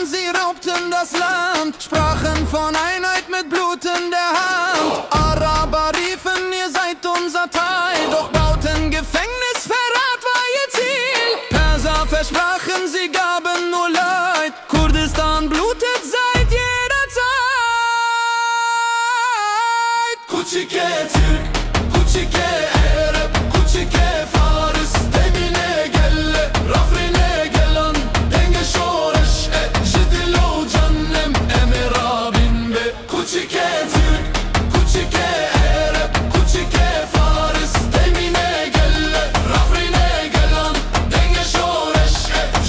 sie raubten das Land, sprachen von Einheit mit Blut in der Hand. Araber riefen, ihr seid unser Teil, doch bauten Gefängnis, Verrat war ihr Ziel. Perser versprachen, sie gaben nur Leid, Kurdistan blutet seit jeder Zeit. Kuchike Türk, Kuchike Arab, Kuchike Faris, Demine gelle, Rafrine gelan, Denge shoresh jidlo jannem emira binbe. Kuchike Türk, Kuchike Arab, Kuchike Faris, Demine gelle, Rafrine gelan, Denge shoresh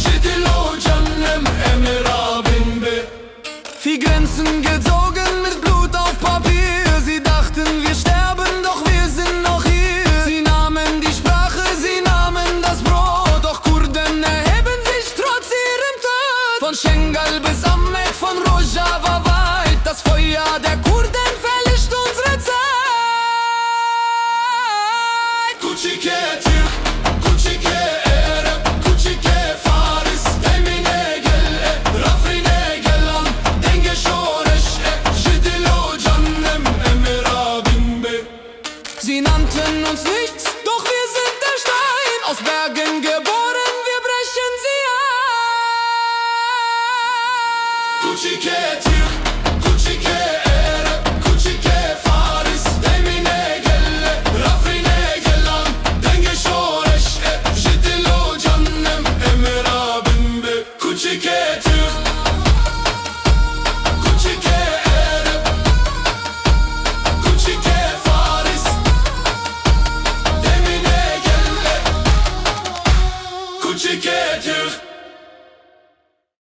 jidlo jannem emira binbe. Vier Grenzen gezogen mit Blut auf Papier. Sie dachten, wir sterben, doch wir sind noch hier. Sie nahmen die Sprache, sie nahmen das Brot, doch Kurden erheben sich trotz ihrem Tod. Von Schengal bis Ahmed, von Rojava weit, das Feuer der Kurden verlischt unsere Zeit. Kuchike Türk, Kuchike Arab, Kuchike Faris, Demine gelle, Rafrine gelan, Denge shoresh jidlo jannem emira binbe. Sie nannten uns nichts, doch wir sind der Stein, aus Bergen geboren, wir brechen sie ein. Kuchike Türk, Kuchike Arab, Kuchike Faris, Demine gelle, Rafrine gelan, Denge shoresh jidlo jannem emira binbe. Kuchike Türk, Kuchike Arab, Kuchike Faris, Demine gelle, Kuchike Türk.